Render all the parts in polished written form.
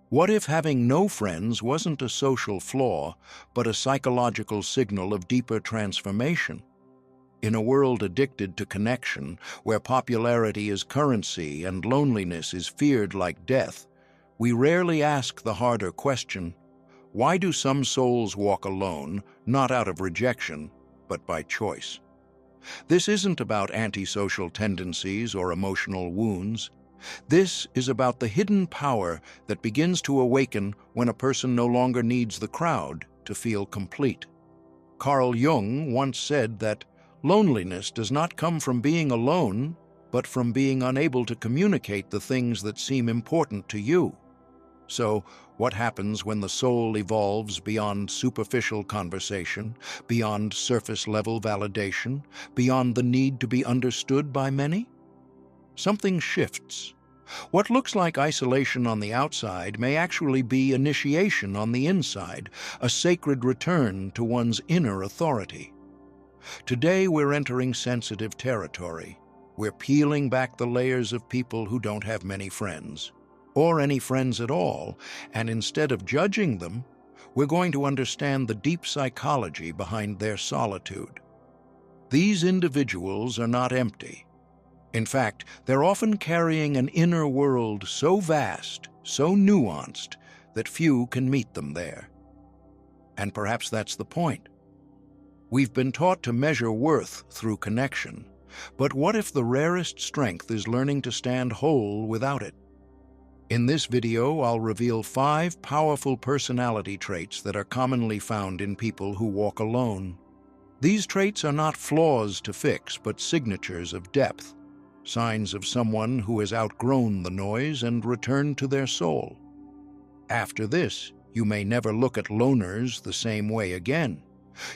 What if having no friends wasn't a social flaw, but a psychological signal of deeper transformation? In a world addicted to connection, where popularity is currency and loneliness is feared like death, we rarely ask the harder question: why do some souls walk alone, not out of rejection, but by choice? This isn't about antisocial tendencies or emotional wounds. This is about the hidden power that begins to awaken when a person no longer needs the crowd to feel complete. Carl Jung once said that loneliness does not come from being alone, but from being unable to communicate the things that seem important to you. So, what happens when the soul evolves beyond superficial conversation, beyond surface-level validation, beyond the need to be understood by many? Something shifts. What looks like isolation on the outside may actually be initiation on the inside, a sacred return to one's inner authority. Today we're entering sensitive territory. We're peeling back the layers of people who don't have many friends, or any friends at all, and instead of judging them, we're going to understand the deep psychology behind their solitude. These individuals are not empty. In fact, they're often carrying an inner world so vast, so nuanced, that few can meet them there. And perhaps that's the point. We've been taught to measure worth through connection, but what if the rarest strength is learning to stand whole without it? In this video, I'll reveal 5 powerful personality traits that are commonly found in people who walk alone. These traits are not flaws to fix, but signatures of depth, signs of someone who has outgrown the noise and returned to their soul. After this, you may never look at loners the same way again.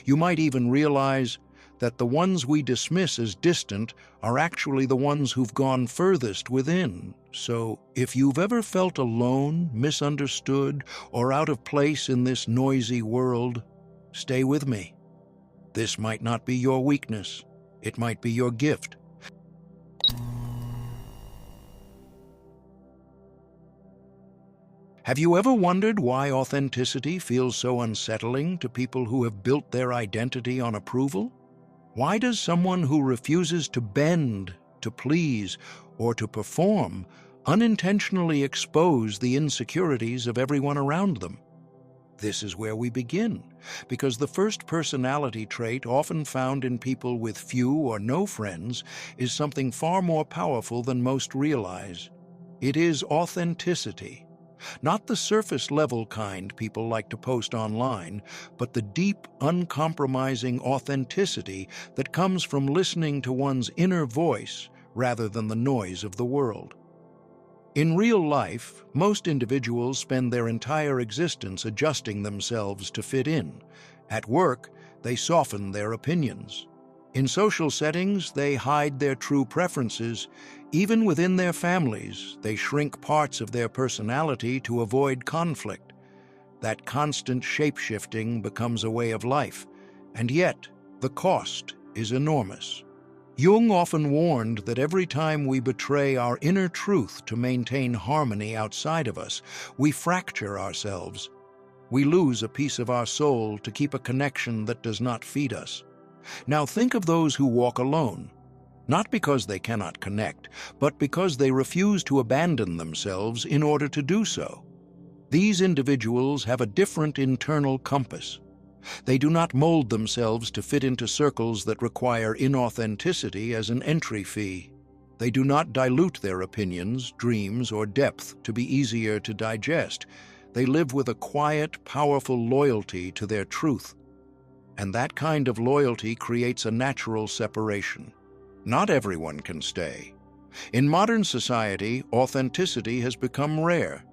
You might even realize that the ones we dismiss as distant are actually the ones who've gone furthest within. So, if you've ever felt alone, misunderstood, or out of place in this noisy world, stay with me. This might not be your weakness. It might be your gift. Have you ever wondered why authenticity feels so unsettling to people who have built their identity on approval? Why does someone who refuses to bend, to please, or to perform unintentionally expose the insecurities of everyone around them? This is where we begin, because the first personality trait often found in people with few or no friends is something far more powerful than most realize. It is authenticity. Not the surface-level kind people like to post online, but the deep, uncompromising authenticity that comes from listening to one's inner voice rather than the noise of the world. In real life, most individuals spend their entire existence adjusting themselves to fit in. At work, they soften their opinions. In social settings, they hide their true preferences. Even within their families, they shrink parts of their personality to avoid conflict. That constant shape-shifting becomes a way of life, and yet the cost is enormous. Jung often warned that every time we betray our inner truth to maintain harmony outside of us, we fracture ourselves. We lose a piece of our soul to keep a connection that does not feed us. Now think of those who walk alone, not because they cannot connect, but because they refuse to abandon themselves in order to do so. These individuals have a different internal compass. They do not mold themselves to fit into circles that require inauthenticity as an entry fee. They do not dilute their opinions, dreams, or depth to be easier to digest. They live with a quiet, powerful loyalty to their truth. And that kind of loyalty creates a natural separation. Not everyone can stay. In modern society, authenticity has become rare.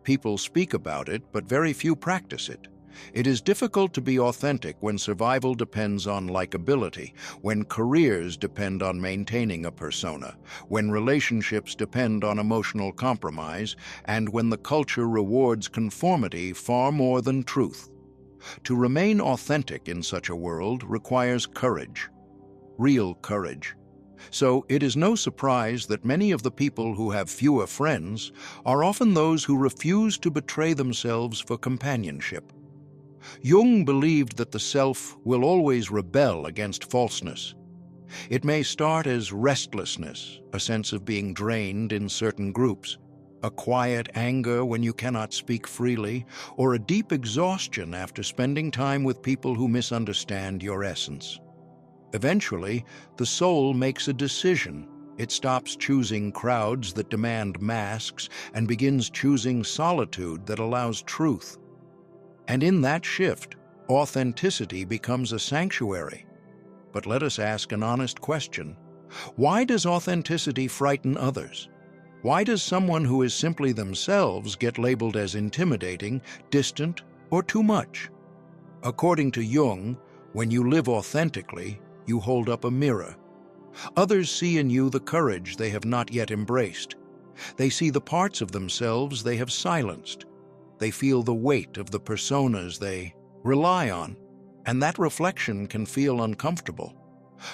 People speak about it, but very few practice it. It is difficult to be authentic when survival depends on likability, when careers depend on maintaining a persona, when relationships depend on emotional compromise, and when the culture rewards conformity far more than truth. To remain authentic in such a world requires courage, real courage. So it is no surprise that many of the people who have fewer friends are often those who refuse to betray themselves for companionship. Jung believed that the self will always rebel against falseness. It may start as restlessness, a sense of being drained in certain groups, a quiet anger when you cannot speak freely, or a deep exhaustion after spending time with people who misunderstand your essence. Eventually, the soul makes a decision. It stops choosing crowds that demand masks and begins choosing solitude that allows truth. And in that shift, authenticity becomes a sanctuary. But let us ask an honest question. Why does authenticity frighten others? Why does someone who is simply themselves get labeled as intimidating, distant, or too much? According to Jung, when you live authentically, you hold up a mirror. Others see in you the courage they have not yet embraced. They see the parts of themselves they have silenced. They feel the weight of the personas they rely on, and that reflection can feel uncomfortable.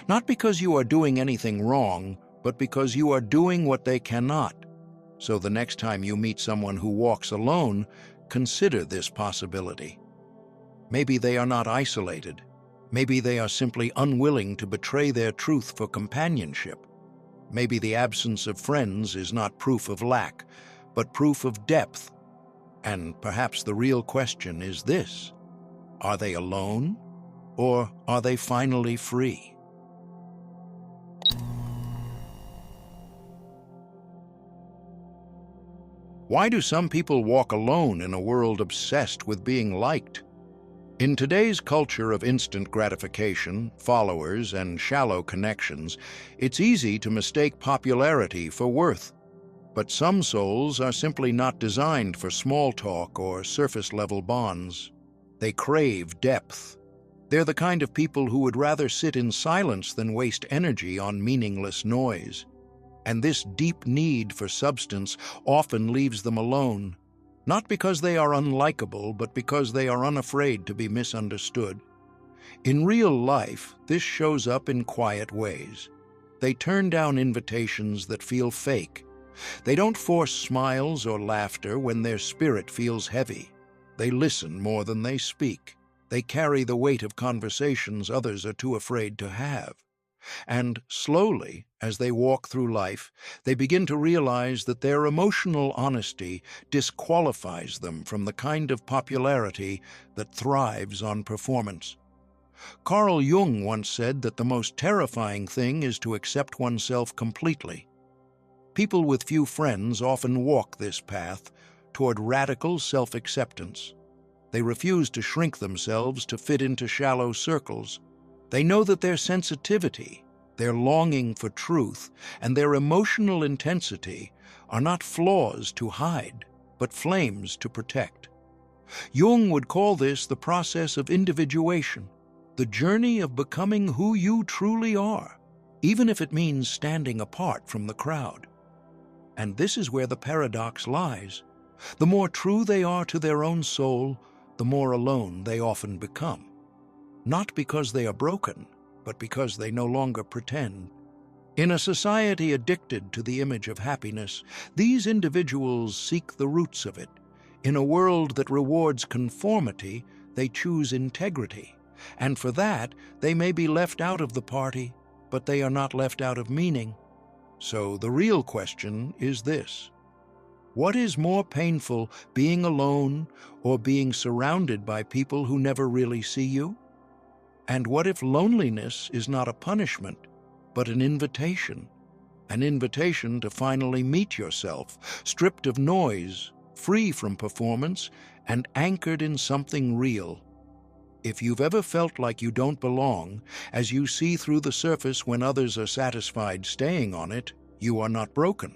Not because you are doing anything wrong, but because you are doing what they cannot. So the next time you meet someone who walks alone, consider this possibility. Maybe they are not isolated. Maybe they are simply unwilling to betray their truth for companionship. Maybe the absence of friends is not proof of lack, but proof of depth. And perhaps the real question is this: are they alone, or are they finally free? Why do some people walk alone in a world obsessed with being liked? In today's culture of instant gratification, followers, and shallow connections, it's easy to mistake popularity for worth. But some souls are simply not designed for small talk or surface-level bonds. They crave depth. They're the kind of people who would rather sit in silence than waste energy on meaningless noise. And this deep need for substance often leaves them alone, not because they are unlikable, but because they are unafraid to be misunderstood. In real life, this shows up in quiet ways. They turn down invitations that feel fake. They don't force smiles or laughter when their spirit feels heavy. They listen more than they speak. They carry the weight of conversations others are too afraid to have. And slowly, as they walk through life, they begin to realize that their emotional honesty disqualifies them from the kind of popularity that thrives on performance. Carl Jung once said that the most terrifying thing is to accept oneself completely. People with few friends often walk this path toward radical self-acceptance. They refuse to shrink themselves to fit into shallow circles. They know that their sensitivity, their longing for truth, and their emotional intensity are not flaws to hide, but flames to protect. Jung would call this the process of individuation, the journey of becoming who you truly are, even if it means standing apart from the crowd. And this is where the paradox lies. The more true they are to their own soul, the more alone they often become. Not because they are broken, but because they no longer pretend. In a society addicted to the image of happiness, these individuals seek the roots of it. In a world that rewards conformity, they choose integrity. And for that, they may be left out of the party, but they are not left out of meaning. So the real question is this: what is more painful, being alone or being surrounded by people who never really see you? And what if loneliness is not a punishment, but an invitation to finally meet yourself, stripped of noise, free from performance, and anchored in something real? If you've ever felt like you don't belong, as you see through the surface when others are satisfied staying on it, you are not broken.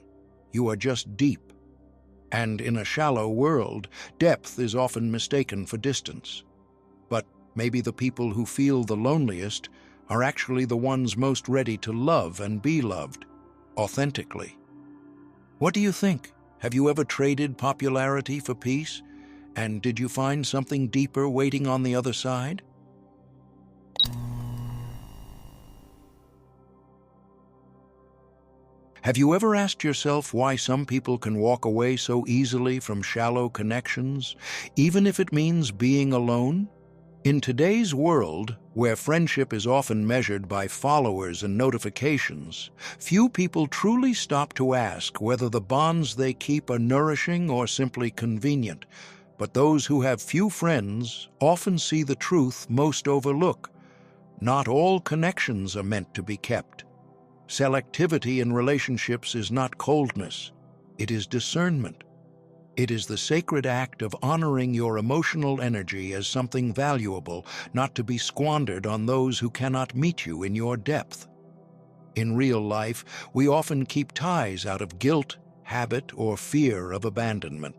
You are just deep. And in a shallow world, depth is often mistaken for distance. But maybe the people who feel the loneliest are actually the ones most ready to love and be loved, authentically. What do you think? Have you ever traded popularity for peace? And did you find something deeper waiting on the other side? Have you ever asked yourself why some people can walk away so easily from shallow connections, even if it means being alone? In today's world, where friendship is often measured by followers and notifications, few people truly stop to ask whether the bonds they keep are nourishing or simply convenient. But those who have few friends often see the truth most overlook. Not all connections are meant to be kept. Selectivity in relationships is not coldness, it is discernment. It is the sacred act of honoring your emotional energy as something valuable, not to be squandered on those who cannot meet you in your depth. In real life, we often keep ties out of guilt, habit, or fear of abandonment.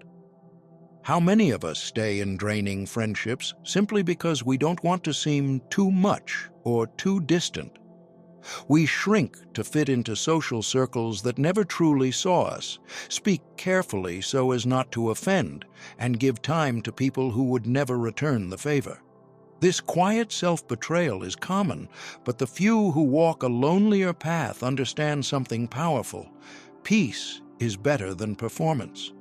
How many of us stay in draining friendships simply because we don't want to seem too much or too distant? We shrink to fit into social circles that never truly saw us, speak carefully so as not to offend, and give time to people who would never return the favor. This quiet self-betrayal is common, but the few who walk a lonelier path understand something powerful. Peace is better than performance.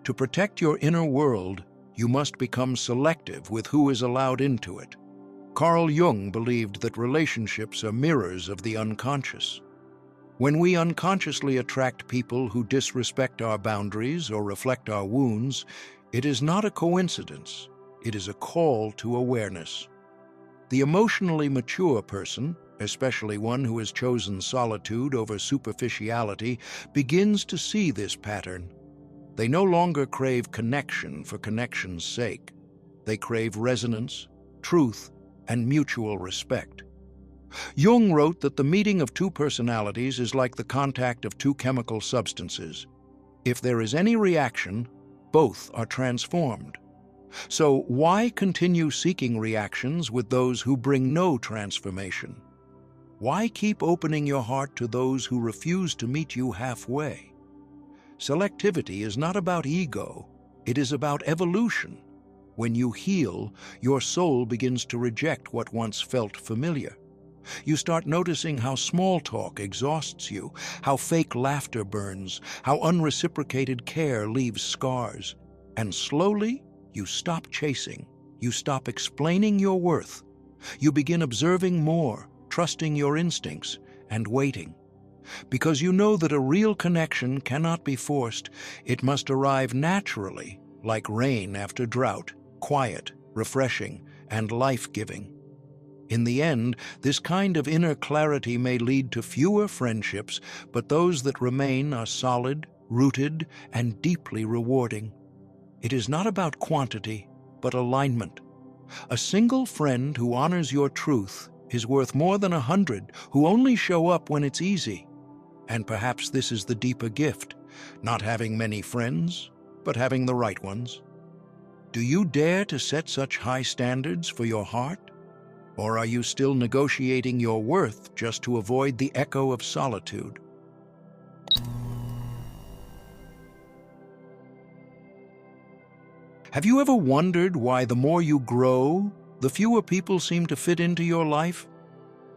To protect your inner world, you must become selective with who is allowed into it. Carl Jung believed that relationships are mirrors of the unconscious. When we unconsciously attract people who disrespect our boundaries or reflect our wounds, it is not a coincidence. It is a call to awareness. The emotionally mature person, especially one who has chosen solitude over superficiality, begins to see this pattern. They no longer crave connection for connection's sake. They crave resonance, truth, and mutual respect. Jung wrote that the meeting of two personalities is like the contact of two chemical substances. If there is any reaction, both are transformed. So why continue seeking reactions with those who bring no transformation? Why keep opening your heart to those who refuse to meet you halfway? Selectivity is not about ego, it is about evolution. When you heal, your soul begins to reject what once felt familiar. You start noticing how small talk exhausts you, how fake laughter burns, how unreciprocated care leaves scars. And slowly, you stop chasing. You stop explaining your worth. You begin observing more, trusting your instincts, and waiting. Because you know that a real connection cannot be forced, it must arrive naturally, like rain after drought, quiet, refreshing, and life-giving. In the end, this kind of inner clarity may lead to fewer friendships, but those that remain are solid, rooted, and deeply rewarding. It is not about quantity, but alignment. A single friend who honors your truth is worth more than 100 who only show up when it's easy. And perhaps this is the deeper gift, not having many friends, but having the right ones. Do you dare to set such high standards for your heart? Or are you still negotiating your worth just to avoid the echo of solitude? Have you ever wondered why the more you grow, the fewer people seem to fit into your life?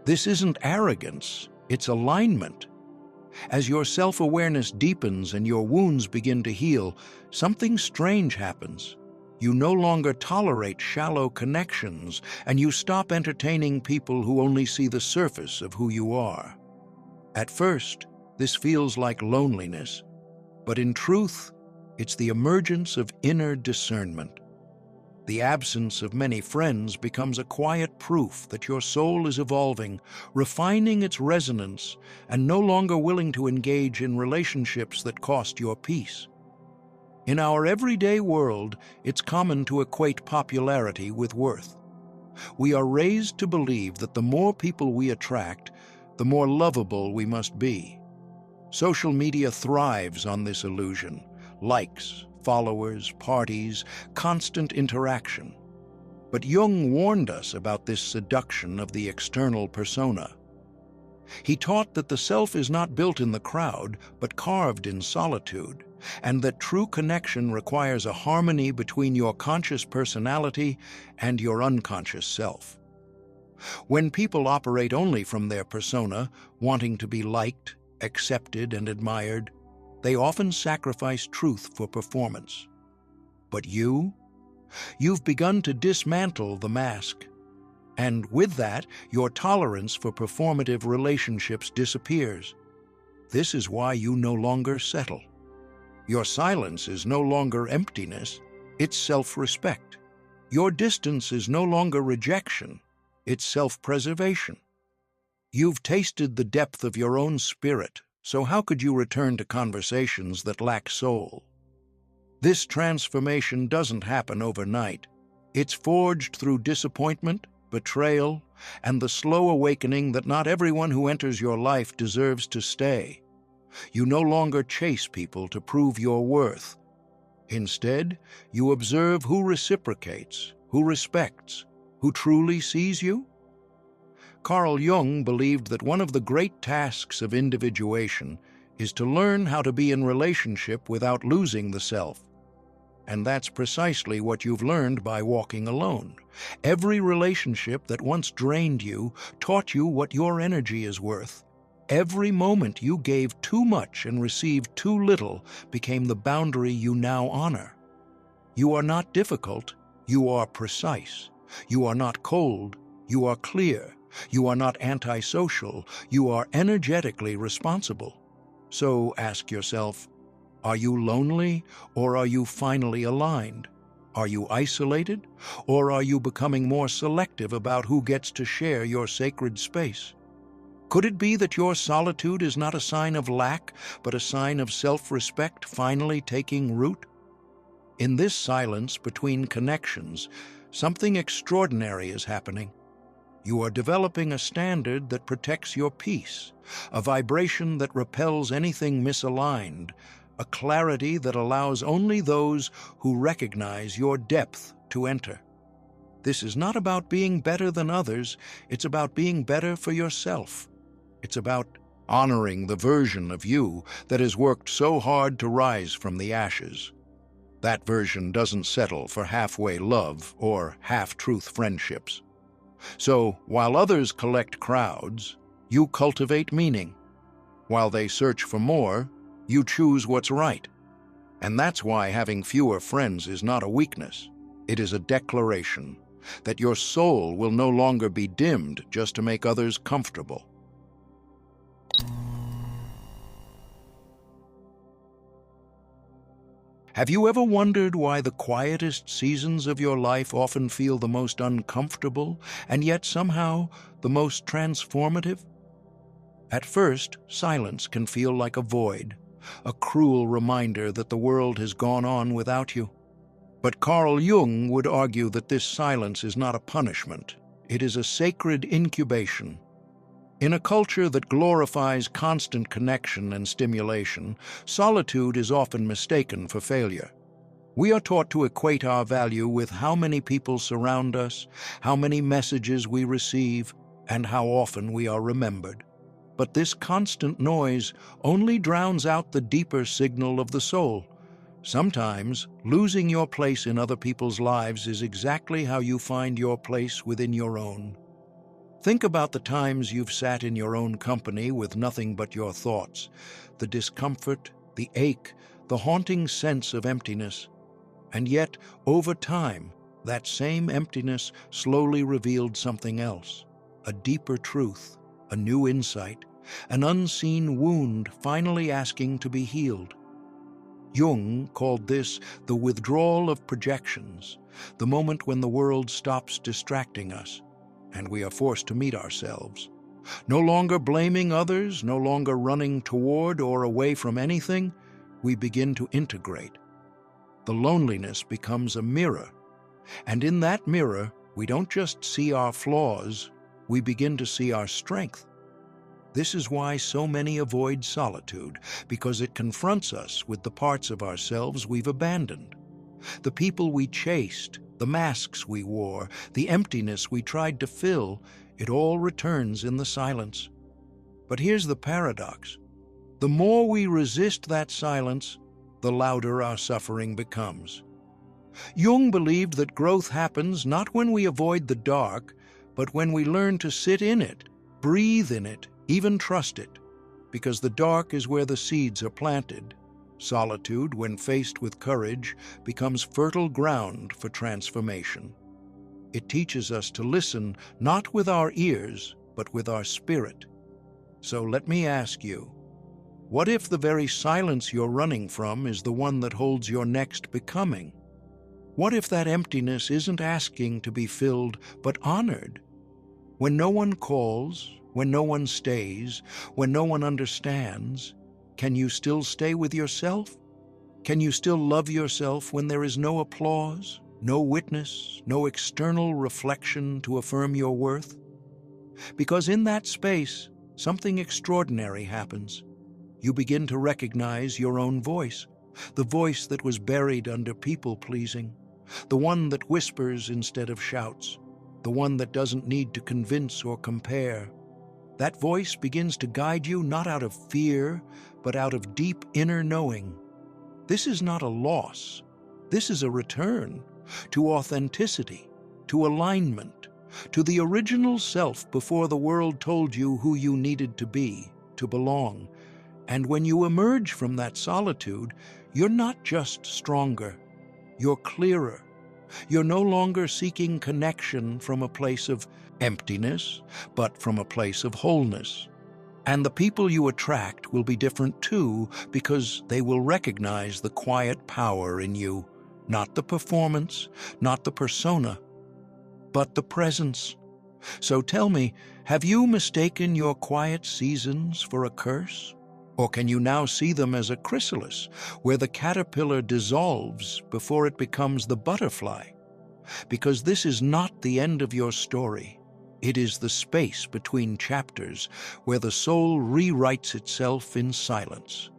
This isn't arrogance, it's alignment. As your self-awareness deepens and your wounds begin to heal, something strange happens. You no longer tolerate shallow connections, and you stop entertaining people who only see the surface of who you are. At first, this feels like loneliness, but in truth, it's the emergence of inner discernment. The absence of many friends becomes a quiet proof that your soul is evolving, refining its resonance, and no longer willing to engage in relationships that cost your peace. In our everyday world, it's common to equate popularity with worth. We are raised to believe that the more people we attract, the more lovable we must be. Social media thrives on this illusion: likes, followers, parties, constant interaction. But Jung warned us about this seduction of the external persona. He taught that the self is not built in the crowd, but carved in solitude, and that true connection requires a harmony between your conscious personality and your unconscious self. When people operate only from their persona, wanting to be liked, accepted and admired, they often sacrifice truth for performance. But you've begun to dismantle the mask. And with that, your tolerance for performative relationships disappears. This is why you no longer settle. Your silence is no longer emptiness, it's self-respect. Your distance is no longer rejection, it's self-preservation. You've tasted the depth of your own spirit, so how could you return to conversations that lack soul? This transformation doesn't happen overnight. It's forged through disappointment, betrayal, and the slow awakening that not everyone who enters your life deserves to stay. You no longer chase people to prove your worth. Instead, you observe who reciprocates, who respects, who truly sees you. Carl Jung believed that one of the great tasks of individuation is to learn how to be in relationship without losing the self. And that's precisely what you've learned by walking alone. Every relationship that once drained you taught you what your energy is worth. Every moment you gave too much and received too little became the boundary you now honor. You are not difficult, you are precise. You are not cold, you are clear. You are not antisocial, you are energetically responsible. So ask yourself, are you lonely, or are you finally aligned? Are you isolated, or are you becoming more selective about who gets to share your sacred space? Could it be that your solitude is not a sign of lack, but a sign of self-respect finally taking root? In this silence between connections, something extraordinary is happening. You are developing a standard that protects your peace, a vibration that repels anything misaligned, a clarity that allows only those who recognize your depth to enter. This is not about being better than others, it's about being better for yourself. It's about honoring the version of you that has worked so hard to rise from the ashes. That version doesn't settle for halfway love or half-truth friendships. So, while others collect crowds, you cultivate meaning. While they search for more, you choose what's right. And that's why having fewer friends is not a weakness. It is a declaration that your soul will no longer be dimmed just to make others comfortable. Have you ever wondered why the quietest seasons of your life often feel the most uncomfortable, and yet somehow the most transformative? At first, silence can feel like a void, a cruel reminder that the world has gone on without you. But Carl Jung would argue that this silence is not a punishment. It is a sacred incubation. In a culture that glorifies constant connection and stimulation, solitude is often mistaken for failure. We are taught to equate our value with how many people surround us, how many messages we receive, and how often we are remembered. But this constant noise only drowns out the deeper signal of the soul. Sometimes, losing your place in other people's lives is exactly how you find your place within your own. Think about the times you've sat in your own company with nothing but your thoughts, the discomfort, the ache, the haunting sense of emptiness. And yet, over time, that same emptiness slowly revealed something else, a deeper truth, a new insight, an unseen wound finally asking to be healed. Jung called this the withdrawal of projections, the moment when the world stops distracting us, and we are forced to meet ourselves. No longer blaming others, no longer running toward or away from anything, we begin to integrate. The loneliness becomes a mirror, and in that mirror, we don't just see our flaws, we begin to see our strength. This is why so many avoid solitude, because it confronts us with the parts of ourselves we've abandoned. The people we chased, the masks we wore, the emptiness we tried to fill, it all returns in the silence. But here's the paradox. The more we resist that silence, the louder our suffering becomes. Jung believed that growth happens not when we avoid the dark, but when we learn to sit in it, breathe in it, even trust it. because the dark is where the seeds are planted. Solitude, when faced with courage, becomes fertile ground for transformation. It teaches us to listen not with our ears, but with our spirit. So let me ask you, what if the very silence you're running from is the one that holds your next becoming? What if that emptiness isn't asking to be filled, but honored? When no one calls, when no one stays, when no one understands, can you still stay with yourself? Can you still love yourself when there is no applause, no witness, no external reflection to affirm your worth? Because in that space, something extraordinary happens. You begin to recognize your own voice, the voice that was buried under people-pleasing, the one that whispers instead of shouts, the one that doesn't need to convince or compare. That voice begins to guide you not out of fear, but out of deep inner knowing. This is not a loss. This is a return to authenticity, to alignment, to the original self before the world told you who you needed to be, to belong. And when you emerge from that solitude, you're not just stronger, you're clearer. You're no longer seeking connection from a place of emptiness, but from a place of wholeness. And the people you attract will be different too, because they will recognize the quiet power in you, not the performance, not the persona, but the presence. So tell me, have you mistaken your quiet seasons for a curse? Or can you now see them as a chrysalis, where the caterpillar dissolves before it becomes the butterfly? Because this is not the end of your story. It is the space between chapters where the soul rewrites itself in silence.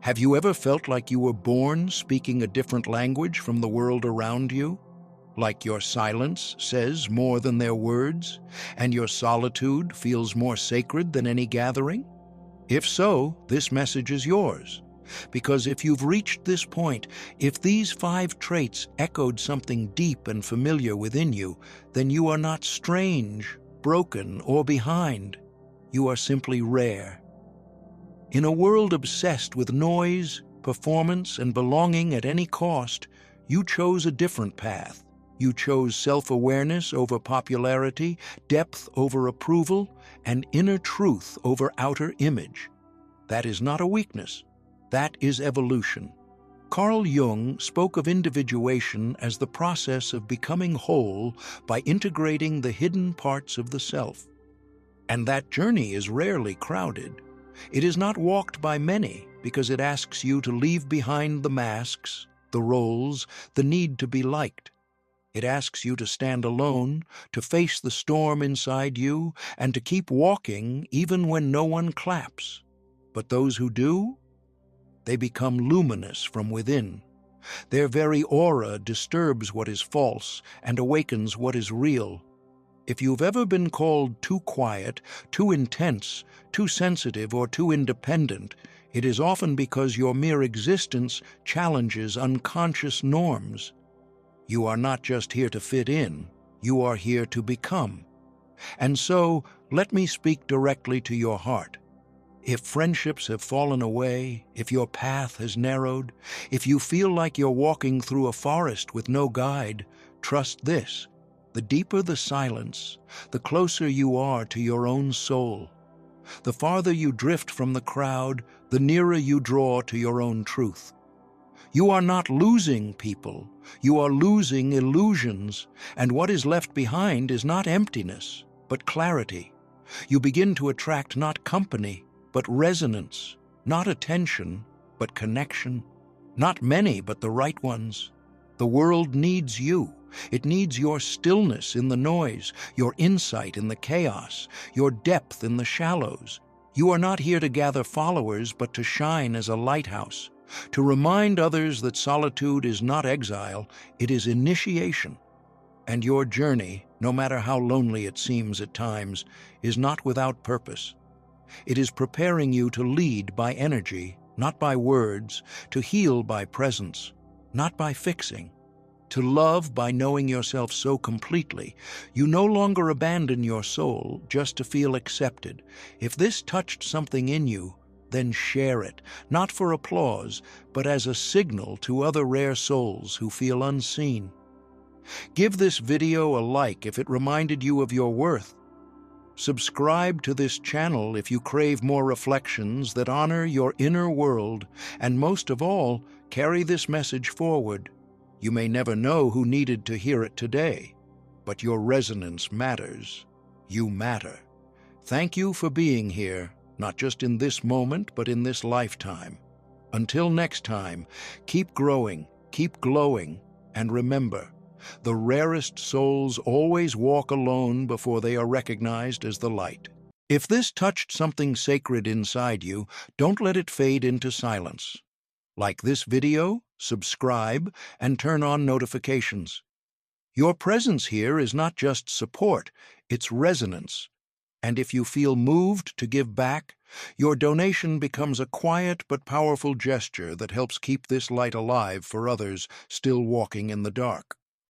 Have you ever felt like you were born speaking a different language from the world around you? Like your silence says more than their words, and your solitude feels more sacred than any gathering? If so, this message is yours. Because if you've reached this point, if these 5 traits echoed something deep and familiar within you, then you are not strange, broken, or behind. You are simply rare. In a world obsessed with noise, performance, and belonging at any cost, you chose a different path. You chose self-awareness over popularity, depth over approval, and inner truth over outer image. That is not a weakness. That is evolution. Carl Jung spoke of individuation as the process of becoming whole by integrating the hidden parts of the self. And that journey is rarely crowded. It is not walked by many because it asks you to leave behind the masks, the roles, the need to be liked. It asks you to stand alone, to face the storm inside you, and to keep walking even when no one claps. But those who do, they become luminous from within. Their very aura disturbs what is false and awakens what is real. If you've ever been called too quiet, too intense, too sensitive, or too independent, it is often because your mere existence challenges unconscious norms. You are not just here to fit in, you are here to become. And so, let me speak directly to your heart. If friendships have fallen away, if your path has narrowed, if you feel like you're walking through a forest with no guide, trust this: the deeper the silence, the closer you are to your own soul. The farther you drift from the crowd, the nearer you draw to your own truth. You are not losing people, you are losing illusions, and what is left behind is not emptiness, but clarity. You begin to attract not company, but resonance, not attention, but connection, not many, but the right ones. The world needs you. It needs your stillness in the noise, your insight in the chaos, your depth in the shallows. You are not here to gather followers, but to shine as a lighthouse, to remind others that solitude is not exile, it is initiation. And your journey, no matter how lonely it seems at times, is not without purpose. It is preparing you to lead by energy, not by words, to heal by presence, not by fixing. To love by knowing yourself so completely, you no longer abandon your soul just to feel accepted. If this touched something in you, then share it, not for applause, but as a signal to other rare souls who feel unseen. Give this video a like if it reminded you of your worth. Subscribe to this channel if you crave more reflections that honor your inner world, and most of all, carry this message forward. You may never know who needed to hear it today, but your resonance matters. You matter. Thank you for being here, not just in this moment, but in this lifetime. Until next time, keep growing, keep glowing, and remember, the rarest souls always walk alone before they are recognized as the light. If this touched something sacred inside you, don't let it fade into silence. Like this video, subscribe, and turn on notifications. Your presence here is not just support, it's resonance. And if you feel moved to give back, your donation becomes a quiet but powerful gesture that helps keep this light alive for others still walking in the dark.